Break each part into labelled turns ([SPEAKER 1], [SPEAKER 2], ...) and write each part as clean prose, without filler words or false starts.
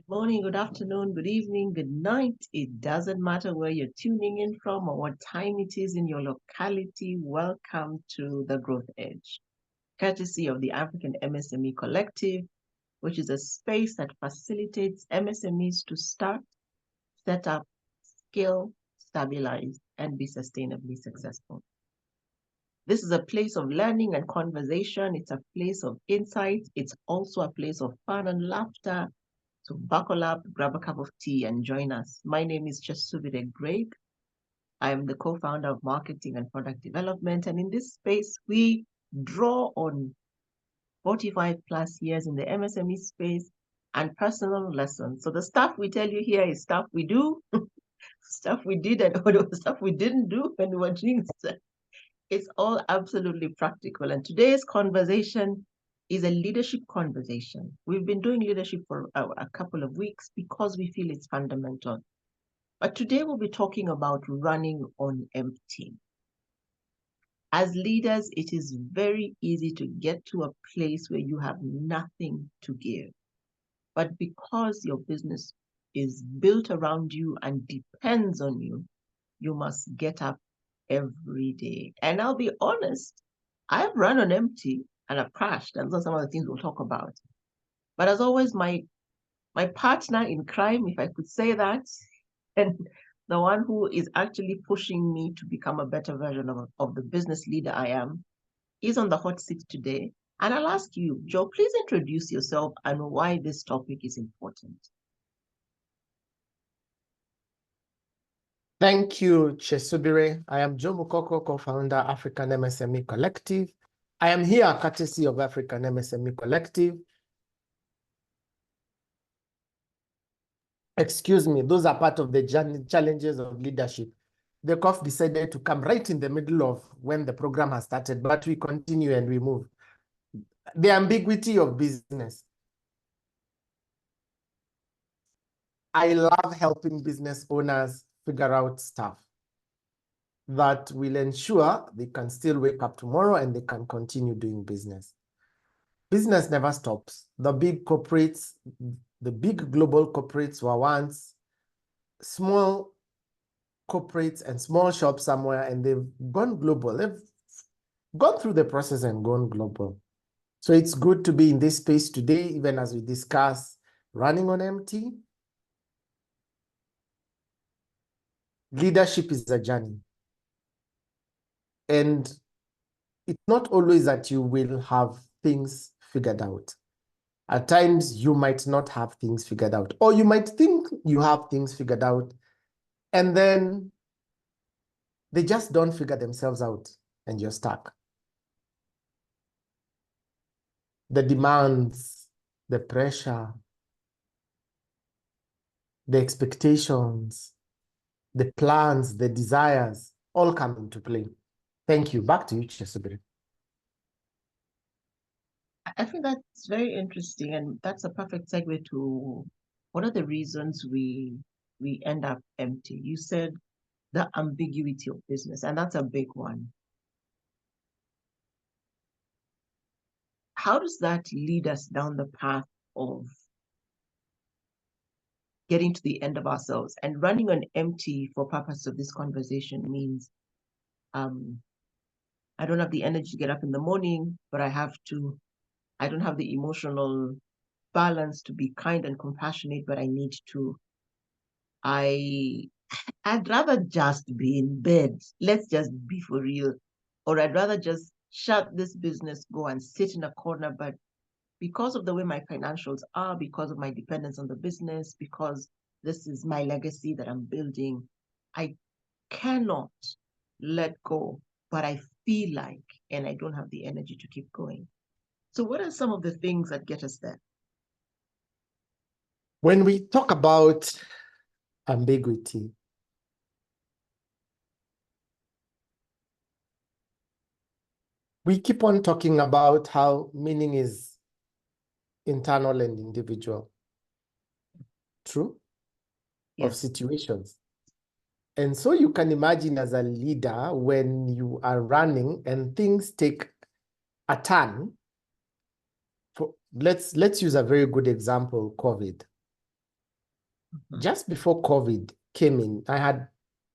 [SPEAKER 1] Morning, good afternoon, good evening, good night. It doesn't matter where you're tuning in from or what time it is in your locality. Welcome to the Growth Edge, courtesy of the African MSME Collective, which is a space that facilitates MSMEs to start, set up, scale, stabilize, and be sustainably successful. This is a place of learning and conversation. It's a place of insight. It's also a place of fun and laughter. So buckle up, grab a cup of tea, and join us. My name is Chesubire Greg. I am the co-founder of Marketing and Product Development. And in this space, we draw on 45 plus years in the MSME space and personal lessons. So the stuff we tell you here is stuff we do, stuff we did, and stuff we didn't do when we were doing stuff. It's all absolutely practical. And today's conversation is a leadership conversation. We've been doing leadership for a couple of weeks because we feel it's fundamental. But today we'll be talking about running on empty. As leaders, it is very easy to get to a place where you have nothing to give. But because your business is built around you and depends on you, you must get up every day. And I'll be honest, I've run on empty and I've crashed. And those are some of the things we'll talk about. But as always, my partner in crime, if I could say that, and the one who is actually pushing me to become a better version of the business leader I am, is on the hot seat today. And I'll ask you, Joe, please introduce yourself and why this topic is important.
[SPEAKER 2] Thank you, Chesubire. I am Joe Mukoko, co-founder, African MSME Collective. I am here courtesy of African MSME Collective. Excuse me, those are part of the challenges of leadership. The COF decided to come right in the middle of when the program has started, but we continue and we move. The ambiguity of business. I love helping business owners figure out stuff that will ensure they can still wake up tomorrow and they can continue doing business. Business never stops. The big corporates, the big global corporates were once small corporates and small shops somewhere, and they've gone global. They've gone through the process and gone global. So it's good to be in this space today, even as we discuss running on empty. Leadership is a journey. And it's not always that you will have things figured out. At times, you might not have things figured out, or you might think you have things figured out, and then they just don't figure themselves out, and you're stuck. The demands, the pressure, the expectations, the plans, the desires, all come into play. Thank you. Back to you, Chesubire.
[SPEAKER 1] I think that's very interesting, and that's a perfect segue to what are the reasons we end up empty. You said the ambiguity of business, and that's a big one. How does that lead us down the path of getting to the end of ourselves? And running on empty for purpose of this conversation means I don't have the energy to get up in the morning, but I don't have the emotional balance to be kind and compassionate, but I need to. I'd rather just be in bed. Let's just be for real. Or I'd rather just shut this business, go and sit in a corner. But because of the way my financials are, because of my dependence on the business, because this is my legacy that I'm building, I cannot let go, but I feel like, and I don't have the energy to keep going. So what are some of the things that get us there?
[SPEAKER 2] When we talk about ambiguity, we keep on talking about how meaning is internal and individual. True? Yes. Of situations. And so you can imagine as a leader, when you are running and things take a turn, let's use a very good example, COVID. Just before COVID came in, I had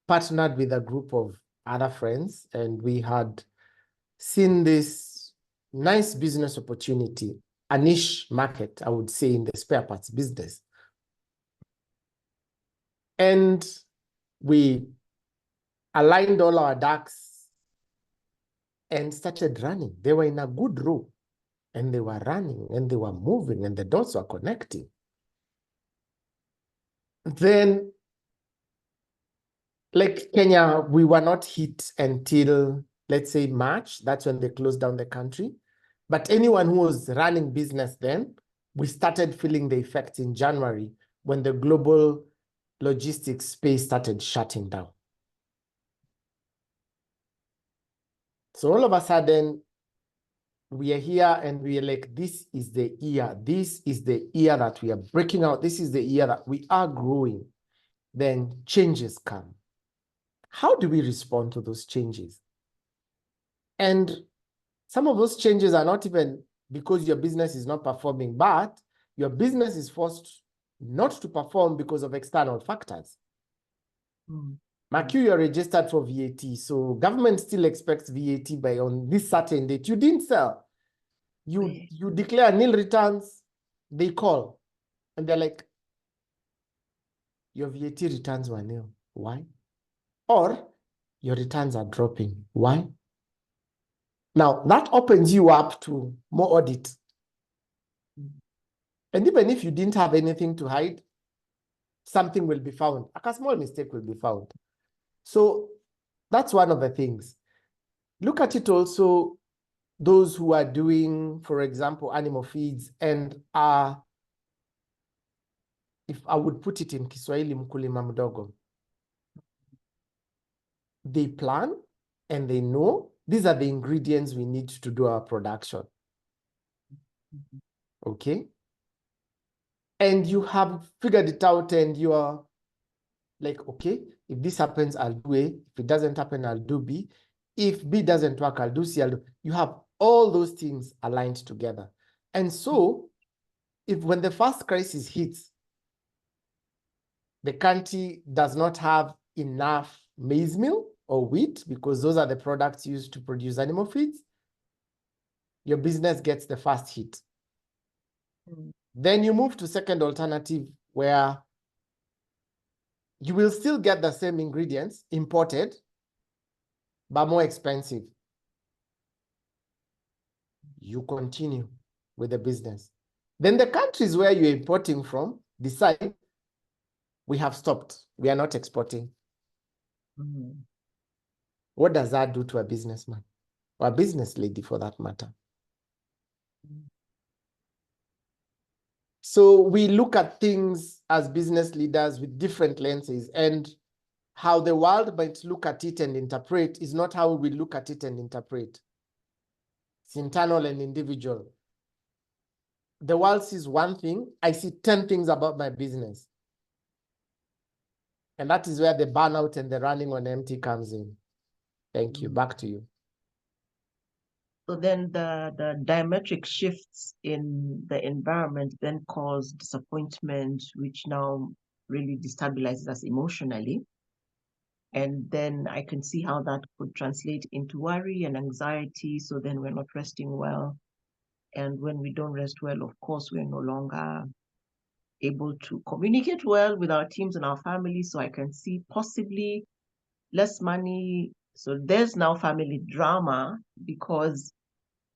[SPEAKER 2] partnered with a group of other friends, and we had seen this nice business opportunity, a niche market, I would say, in the spare parts business. And we aligned all our ducks and started running. They were in a good row, and they were running, and they were moving, and the dots were connecting. Then, like Kenya, we were not hit until, let's say, March. That's when they closed down the country. But anyone who was running business then, we started feeling the effects in January when the global logistics space started shutting down. So all of a sudden, we are here and we are like, this is the year. This is the year that we are breaking out. This is the year that we are growing. Then changes come. How do we respond to those changes? And some of those changes are not even because your business is not performing, but your business is forced not to perform because of external factors. Mark, you're registered for VAT, so government still expects VAT by on this certain date. You didn't sell. You declare nil returns, they call, and they're like, your VAT returns were nil. Why? Or your returns are dropping. Why? Now, that opens you up to more audit. And even if you didn't have anything to hide, something will be found. A small mistake will be found. So that's one of the things. Look at it also, those who are doing, for example, animal feeds and are, if I would put it in Kiswahili, mkulima mdogo. They plan and they know these are the ingredients we need to do our production. Okay? And you have figured it out and you are like, okay, if this happens, I'll do A. If it doesn't happen, I'll do B. If B doesn't work, I'll do C. You have all those things aligned together. And so, if when the first crisis hits, the country does not have enough maize meal or wheat, because those are the products used to produce animal feeds, your business gets the first hit. Then you move to second alternative, where you will still get the same ingredients imported, but more expensive. You continue with the business. Then the countries where you're importing from decide, we have stopped. We are not exporting. What does that do to a businessman or a business lady for that matter? So we look at things as business leaders with different lenses, and how the world might look at it and interpret is not how we look at it and interpret. It's internal and individual. The world sees one thing, I see 10 things about my business. And that is where the burnout and the running on empty comes in. Thank you. Back to you.
[SPEAKER 1] So then the diametric shifts in the environment then cause disappointment, which now really destabilizes us emotionally. And then I can see how that could translate into worry and anxiety. So then we're not resting well. And when we don't rest well, of course, we're no longer able to communicate well with our teams and our families. So I can see possibly less money. So there's now family drama because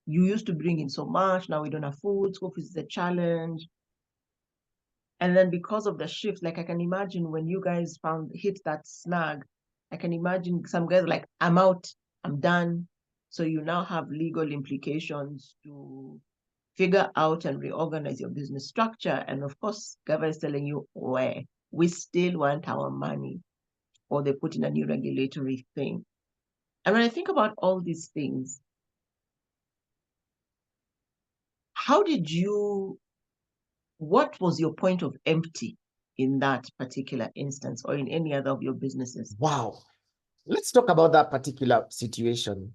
[SPEAKER 1] you used to bring in so much. Now we don't have food. School fees is a challenge. And then because of the shift, like I can imagine when you guys hit that snag, I can imagine some guys like, I'm out, I'm done. So you now have legal implications to figure out and reorganize your business structure. And of course, government is telling you, where we still want our money, or they put in a new regulatory thing. And when I think about all these things, how did you, what was your point of empty in that particular instance or in any other of your businesses?
[SPEAKER 2] Wow. Let's talk about that particular situation.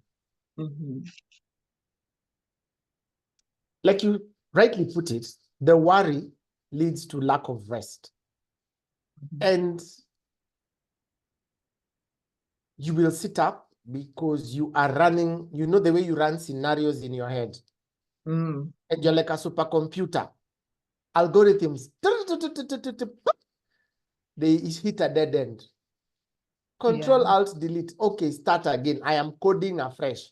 [SPEAKER 2] Like you rightly put it, the worry leads to lack of rest. And you will sit up because you are running, you know the way you run scenarios in your head.
[SPEAKER 1] Mm.
[SPEAKER 2] And you're like a supercomputer. Algorithms, they hit a dead end. Control
[SPEAKER 1] Yeah.
[SPEAKER 2] Alt Delete. Okay, start again. I am coding afresh.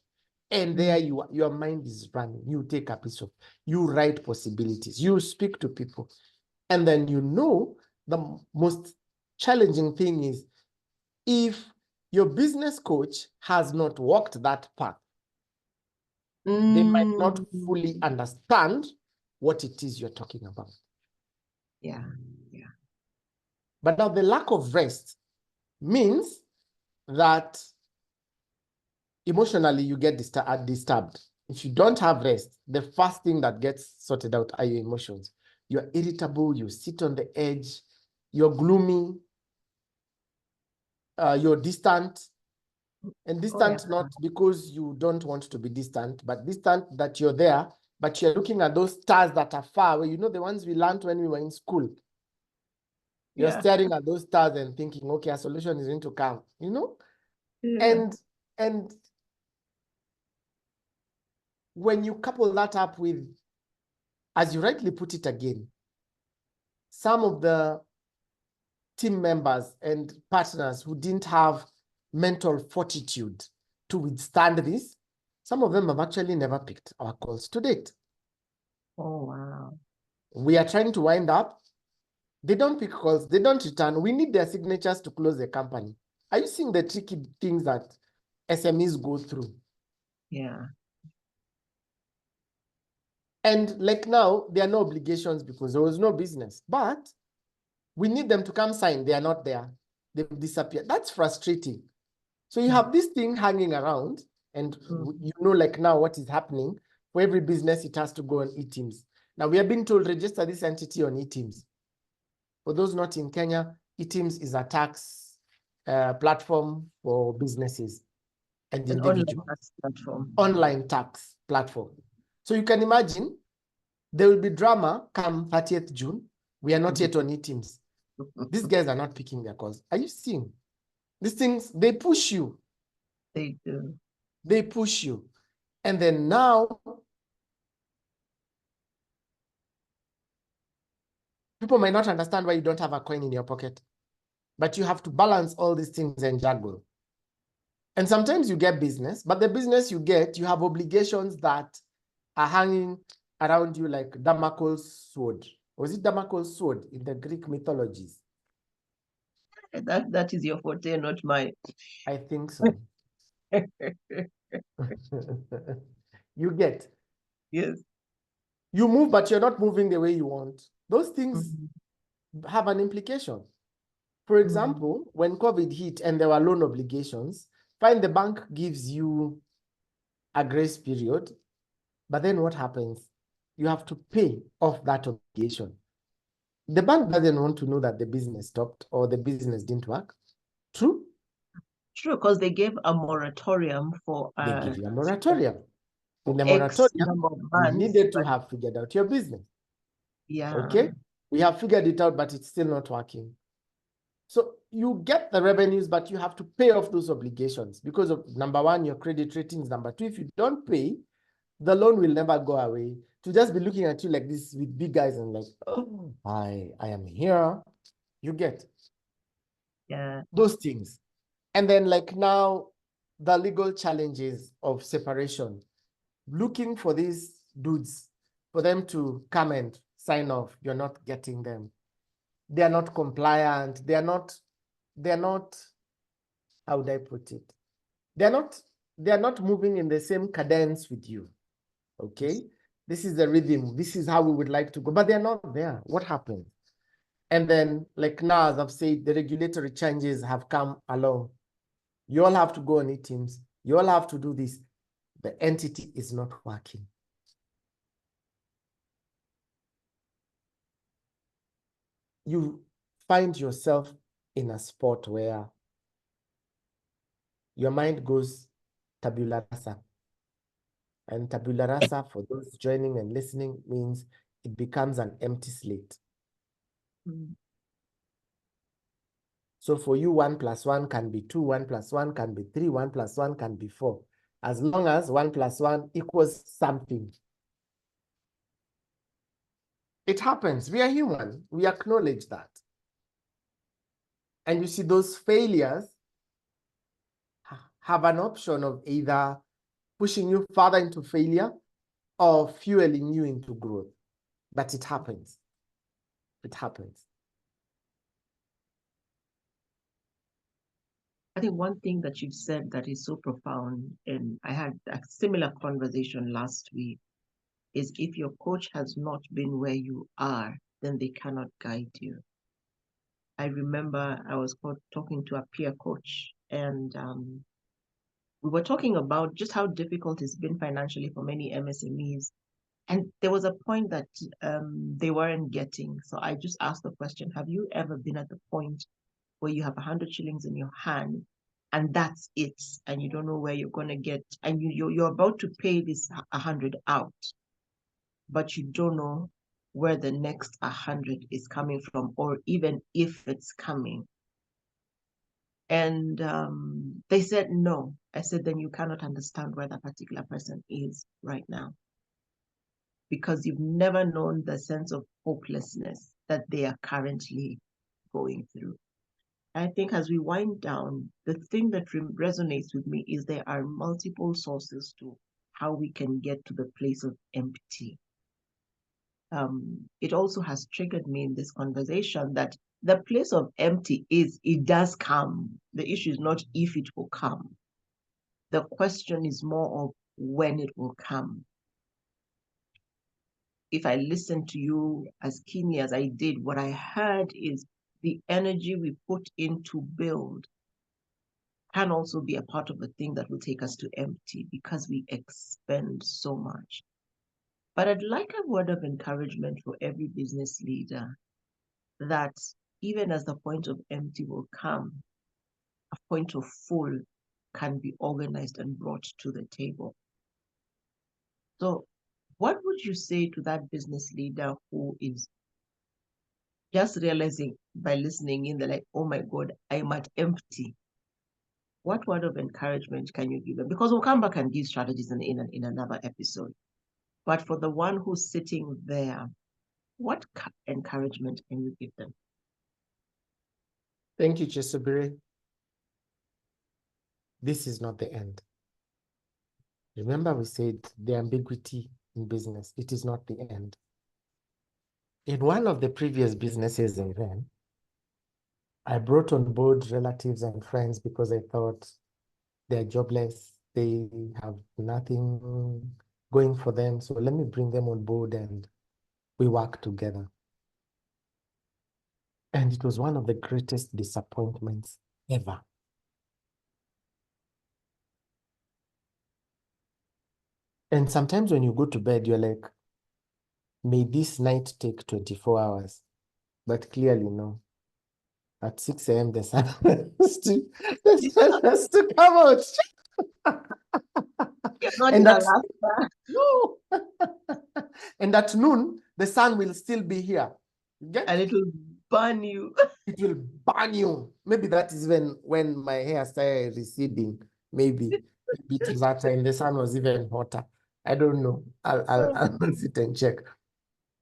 [SPEAKER 2] And there you are, your mind is running. You take a piece of, you write possibilities, you speak to people. And then you know the most challenging thing is if your business coach has not walked that path, they might not
[SPEAKER 1] Mm.
[SPEAKER 2] fully understand what it is you're talking about.
[SPEAKER 1] Yeah. Yeah.
[SPEAKER 2] But now the lack of rest means that emotionally you get disturbed. If you don't have rest, the first thing that gets sorted out are your emotions. You're irritable, you sit on the edge, you're gloomy, you're distant. And
[SPEAKER 1] Oh, yeah.
[SPEAKER 2] distant not because you don't want to be distant, but distant that you're there, but you're looking at those stars that are far away. You know, the ones we learned when we were in school. You're
[SPEAKER 1] Yeah.
[SPEAKER 2] staring at those stars and thinking, okay, a solution is going to come, you know?
[SPEAKER 1] Yeah.
[SPEAKER 2] And when you couple that up with, as you rightly put it again, some of the team members and partners who didn't have mental fortitude to withstand this, some of them have actually never picked our calls to date.
[SPEAKER 1] Oh, wow.
[SPEAKER 2] We are trying to wind up. They don't pick calls. They don't return. We need their signatures to close the company. Are you seeing the tricky things that SMEs go through?
[SPEAKER 1] Yeah.
[SPEAKER 2] And like now, there are no obligations because there was no business. But we need them to come sign. They are not there. They've disappeared. That's frustrating. So you have this thing hanging around, and you know, like now what is happening. For every business, it has to go on eTeams. Now we are being told register this entity on eTeams. For those not in Kenya, eTeams is a tax platform for businesses and
[SPEAKER 1] An online
[SPEAKER 2] individuals.
[SPEAKER 1] tax platform.
[SPEAKER 2] Online tax platform. So you can imagine there will be drama come 30th June. We are not yet on eTeams. These guys are not picking their calls. Are you seeing? These things, they push you.
[SPEAKER 1] They do.
[SPEAKER 2] They push you. And then now, people might not understand why you don't have a coin in your pocket, but you have to balance all these things and juggle. And sometimes you get business, but the business you get, you have obligations that are hanging around you like Damocles' sword. Was it Damocles' sword in the Greek mythologies?
[SPEAKER 1] That is your forte, not mine.
[SPEAKER 2] I think so. You get.
[SPEAKER 1] Yes.
[SPEAKER 2] You move, but you're not moving the way you want. Those things
[SPEAKER 1] Mm.
[SPEAKER 2] have an implication. For example, when COVID hit and there were loan obligations, fine, the bank gives you a grace period, but then what happens? You have to pay off that obligation. The bank doesn't want to know that the business stopped or the business didn't work. True?
[SPEAKER 1] True, because they gave a moratorium for
[SPEAKER 2] They give you a moratorium. In the
[SPEAKER 1] X
[SPEAKER 2] moratorium,
[SPEAKER 1] number of
[SPEAKER 2] you
[SPEAKER 1] months,
[SPEAKER 2] needed to
[SPEAKER 1] but
[SPEAKER 2] have figured out your business.
[SPEAKER 1] yeah.
[SPEAKER 2] Okay? We have figured it out, but it's still not working. So you get the revenues, but you have to pay off those obligations because of number one, your credit ratings. Number two, if you don't pay, the loan will never go away. To just be looking at you like this with big eyes and like, oh, I am here. You get
[SPEAKER 1] Yeah.
[SPEAKER 2] those things. And then like now, the legal challenges of separation, looking for these dudes, for them to come and sign off, you're not getting them. They are not compliant. They're not, how would I put it? They're not moving in the same cadence with you. Okay? This is the rhythm. This is how we would like to go, but they're not there. What happened? And then, like now, as I've said, the regulatory changes have come along. You all have to go on eTeams. You all have to do this. The entity is not working. You find yourself in a spot where your mind goes tabula rasa. And tabula rasa, for those joining and listening, means it becomes an empty slate.
[SPEAKER 1] Mm.
[SPEAKER 2] So for you, 1 + 1 can be 2, 1 + 1 can be 3, 1 + 1 can be 4, as long as 1 + 1 equals something. It happens. We are human. We acknowledge that. And you see, those failures have an option of either pushing you further into failure or fueling you into growth. But it happens. It happens.
[SPEAKER 1] I think one thing that you've said that is so profound, and I had a similar conversation last week, is if your coach has not been where you are, then they cannot guide you. I remember I was talking to a peer coach, and we were talking about just how difficult it's been financially for many MSMEs. And there was a point that they weren't getting. So I just asked the question, have you ever been at the point where you have 100 shillings in your hand and that's it, and you don't know where you're going to get, and you're about to pay this 100 out, but you don't know where the next 100 is coming from, or even if it's coming? And they said no. I said, then you cannot understand where that particular person is right now, because you've never known the sense of hopelessness that they are currently going through. I think as we wind down, the thing that resonates with me is there are multiple sources to how we can get to the place of empty. It also has triggered me in this conversation that the place of empty it does come. The issue is not if it will come. The question is more of when it will come. If I listen to you as keenly as I did, what I heard is the energy we put in to build can also be a part of the thing that will take us to empty, because we expend so much. But I'd like a word of encouragement for every business leader that even as the point of empty will come, a point of full can be organized and brought to the table. So what would you say to that business leader who is just realizing by listening in, they're like, oh my God, I'm at empty? What word of encouragement can you give them? Because we'll come back and give strategies in another episode. But for the one who's sitting there, what encouragement can you give them?
[SPEAKER 2] Thank you, Chesubiri. This is not the end. Remember, we said the ambiguity in business. It is not the end. In one of the previous businesses I ran, I brought on board relatives and friends because I thought they're jobless. They have nothing going for them. So let me bring them on board and we work together. And it was one of the greatest disappointments ever. And sometimes when you go to bed, you're like, may this night take 24 hours. But clearly, no. At 6 a.m., the sun has to come out.
[SPEAKER 1] You're not
[SPEAKER 2] And
[SPEAKER 1] in
[SPEAKER 2] that's
[SPEAKER 1] Alaska.
[SPEAKER 2] no. And at noon, the sun will still be here.
[SPEAKER 1] And it will burn you.
[SPEAKER 2] It will burn you. Maybe that is when my hair started receding. Maybe it was that time the sun was even hotter. I don't know. I'll sit and check.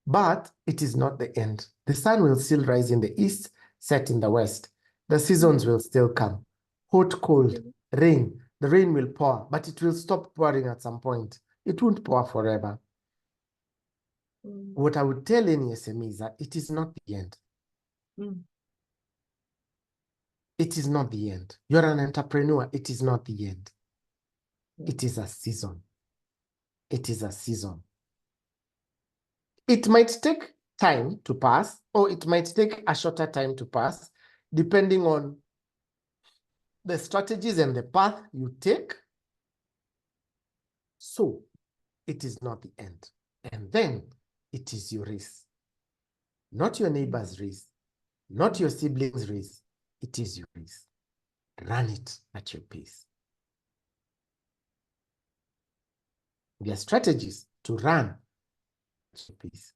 [SPEAKER 2] But it is not the end. The sun will still rise in the east, set in the west. The seasons will still come. Hot, cold, rain. The rain will pour, but it will stop pouring at some point. It won't pour forever. What I would tell any SME is that it is not the end. It is not the end. You're an entrepreneur. It is not the end. It is a season. It is a season. It might take time to pass, or it might take a shorter time to pass, depending on the strategies and the path you take. So it is not the end. And then it is your race. Not your neighbor's race, not your sibling's race. It is your race. Run it at your pace. There are strategies to run at your pace.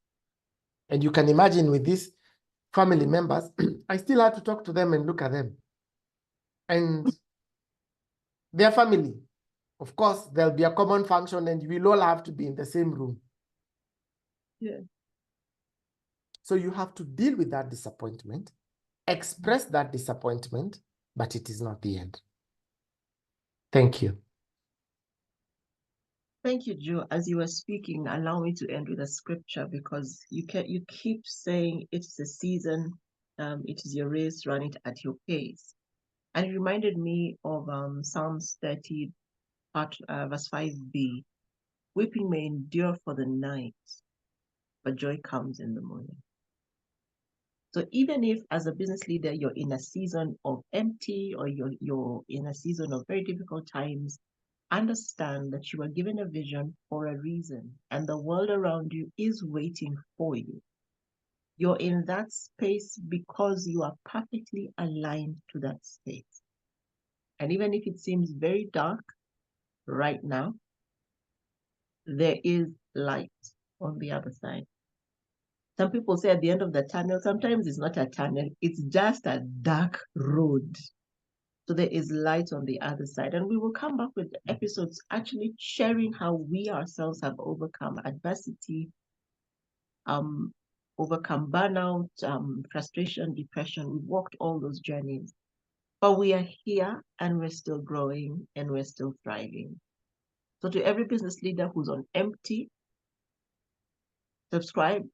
[SPEAKER 2] And you can imagine with these family members, I still had to talk to them and look at them. and their family. Of course, there'll be a common function and we'll all have to be in the same room.
[SPEAKER 1] Yeah.
[SPEAKER 2] So you have to deal with that disappointment, express that disappointment, but it is not the end. Thank you.
[SPEAKER 1] Thank you, Joe. As you were speaking, allow me to end with a scripture, because you keep saying it's the season, it is your race, run it at your pace. And it reminded me of Psalms 30, verse 5b. Weeping may endure for the night, but joy comes in the morning. So even if as a business leader, you're in a season of empty, or you're in a season of very difficult times, understand that you are given a vision for a reason, and the world around you is waiting for you. You're in that space because you are perfectly aligned to that space. And even if it seems very dark right now, there is light on the other side. Some people say at the end of the tunnel, sometimes it's not a tunnel, it's just a dark road. So there is light on the other side. And we will come back with episodes actually sharing how we ourselves have overcome adversity, overcome burnout, frustration, depression. We've walked all those journeys. But we are here and we're still growing and we're still thriving. So to every business leader who's on empty, subscribe,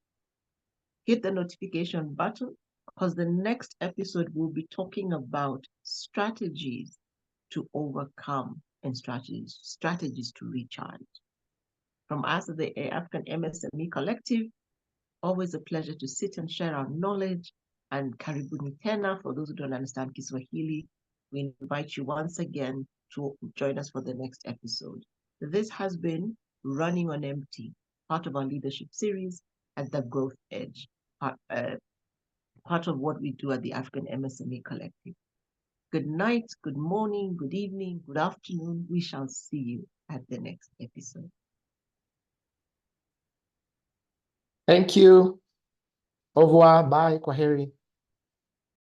[SPEAKER 1] hit the notification button, because the next episode will be talking about strategies to overcome and strategies to recharge. From us at the African MSME Collective, always a pleasure to sit and share our knowledge. And karibuni tena, for those who don't understand Kiswahili, we invite you once again to join us for the next episode. This has been Running on Empty, part of our leadership series at the Growth Edge, part of what we do at the African MSME Collective. Good night, good morning, good evening, good afternoon. We shall see you at the next episode.
[SPEAKER 2] Thank you. Au revoir. Bye. Kwaheri.